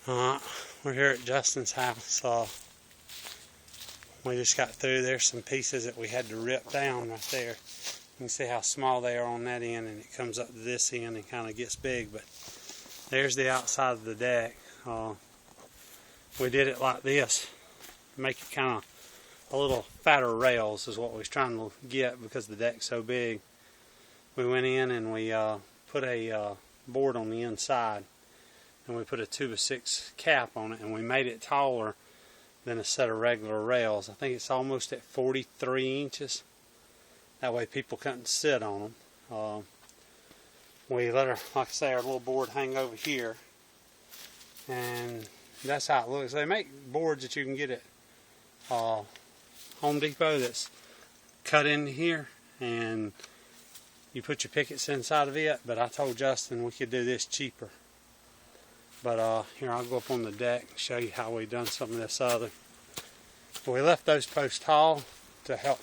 We're here at Justin's house. We just got through. There's some pieces that we had to rip down right there. You can see how small they are on that end, and it comes up to this end and kind of gets big. But there's the outside of the deck. We did it like this, make it kind of a little fatter rails is what we was trying to get because the deck's so big. We went in and we put a board on the inside, and we put a 2x6 cap on it, and we made it taller than a set of regular rails. I think it's almost at 43 inches. That way people couldn't sit on them. We let our, like I say, our little board hang over here, and that's how it looks. They make boards that you can get at Home Depot that's cut in here, and you put your pickets inside of it, but I told Justin we could do this cheaper. But here, I'll go up on the deck and show you how we done some of this other. We left those posts tall to help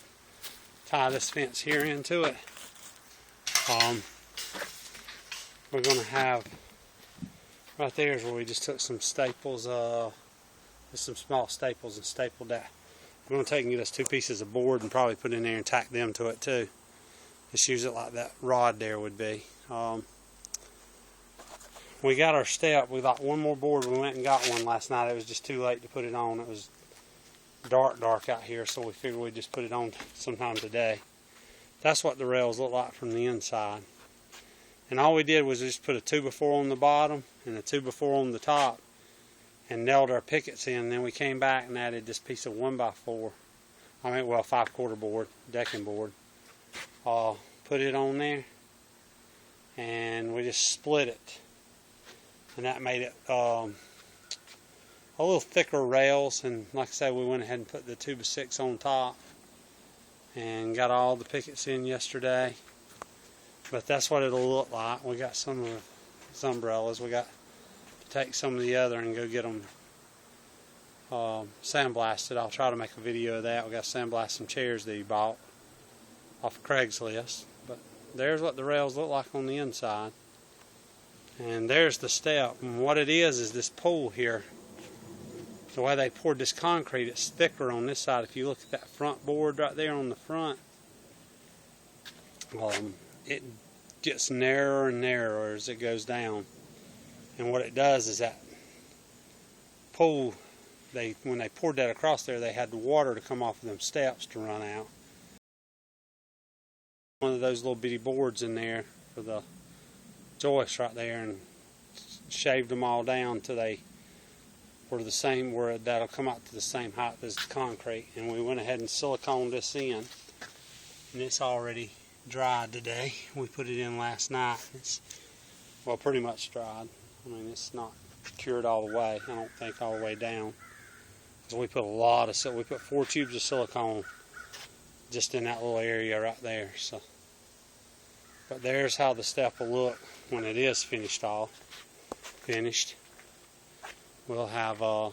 tie this fence here into it. We're going to have, right there is where we just took some staples, just some small staples, and stapled that. We're going to take and get us 2 pieces of board and probably put in there and tack them to it too. Just use it like that rod there would be. We got our step. We got one more board. We went and got one last night. It was just too late to put it on. It was dark out here, so we figured we'd just put it on sometime today. That's what the rails look like from the inside. And all we did was just put a 2x4 on the bottom and a 2x4 on the top and nailed our pickets in. Then we came back and added this piece of 1x4. 5/4 board, decking board. Put it on there, and we just split it. And that made it a little thicker rails. And like I said, we went ahead and put the 2x6 on top and got all the pickets in yesterday. But that's what it'll look like. We got some of these umbrellas. We got to take some of the other and go get them sandblasted. I'll try to make a video of that. We got to sandblast some chairs that he bought off of Craigslist. But there's what the rails look like on the inside. And there's the step. And what it is this pool here. The way they poured this concrete, it's thicker on this side. If you look at that front board right there on the front, it gets narrower and narrower as it goes down. And what it does is that pool, when they poured that across there, they had the water to come off of them steps to run out. One of those little bitty boards in there for the joist right there, and shaved them all down till they were the same, where that'll come out to the same height as the concrete. And we went ahead and siliconed this in, and it's already dried today. We put it in last night. It's, well, pretty much dried. I mean, it's not cured all the way. I don't think all the way down. So we put a lot of, we put 4 tubes of silicone just in that little area right there. So, but there's how the step will look when it is finished. We'll have, and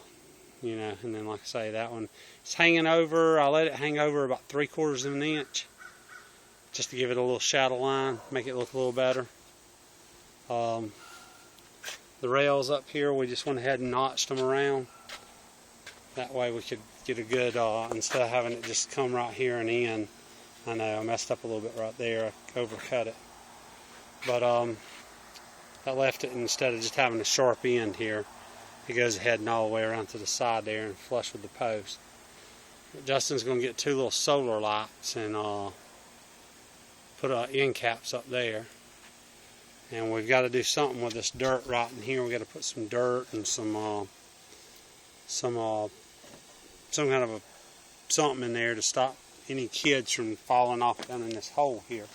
then like I say, that one, it's hanging over. I let it hang over about 3/4 of an inch, just to give it a little shadow line, make it look a little better. The rails up here, we just went ahead and notched them around. That way we could get a good, instead of having it just come right here and in. I know I messed up a little bit right there. I overcut it. But I left it, instead of just having a sharp end here, it goes ahead and all the way around to the side there and flush with the post. Justin's going to get 2 little solar lights and put end caps up there. And we've got to do something with this dirt right in here. We've got to put some dirt and some kind of something in there to stop any kids from falling off down in this hole here.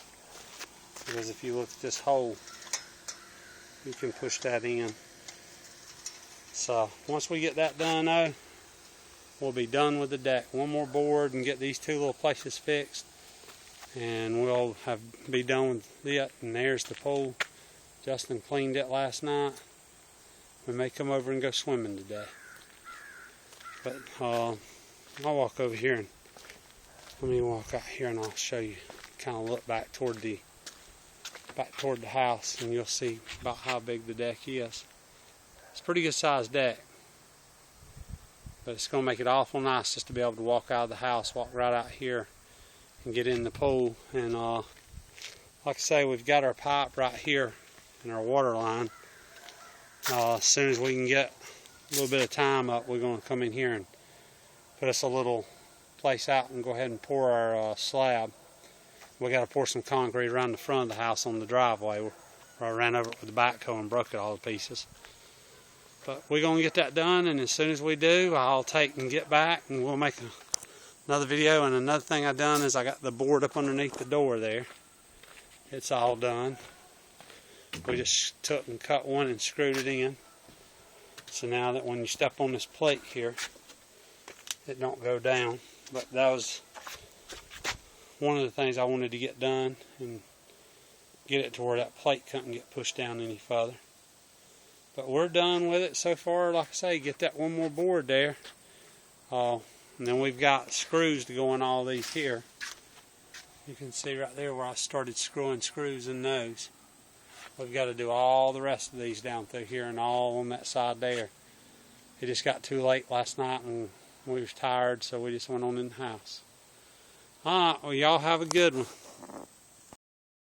Because if you look at this hole, you can push that in. So once we get that done though, we'll be done with the deck. One more board and get these 2 little places fixed, and we'll be done with it. And there's the pool. Justin cleaned it last night. We may come over and go swimming today. But I'll walk over here and let me walk out here and I'll show you, kind of look back toward the house, and you'll see about how big the deck is. It's a pretty good sized deck. But it's going to make it awful nice just to be able to walk out of the house, walk right out here and get in the pool. And like I say, we've got our pipe right here in our water line. As soon as we can get a little bit of time up, we're going to come in here and put us a little place out and go ahead and pour our slab. We got to pour some concrete around the front of the house on the driveway where I ran over it with the backhoe and broke it all to pieces. But we're going to get that done, and as soon as we do, I'll take and get back and we'll make another video. And another thing I've done is I got the board up underneath the door there. It's all done. We just took and cut one and screwed it in. So now that when you step on this plate here, it don't go down. But that was one of the things I wanted to get done and get it to where that plate couldn't get pushed down any further. But we're done with it so far. Like I say, get that one more board there. And then we've got screws to go on all these here. You can see right there where I started screwing screws in those. We've got to do all the rest of these down through here and all on that side there. It just got too late last night and we was tired, so we just went on in the house. Alright, well y'all have a good one.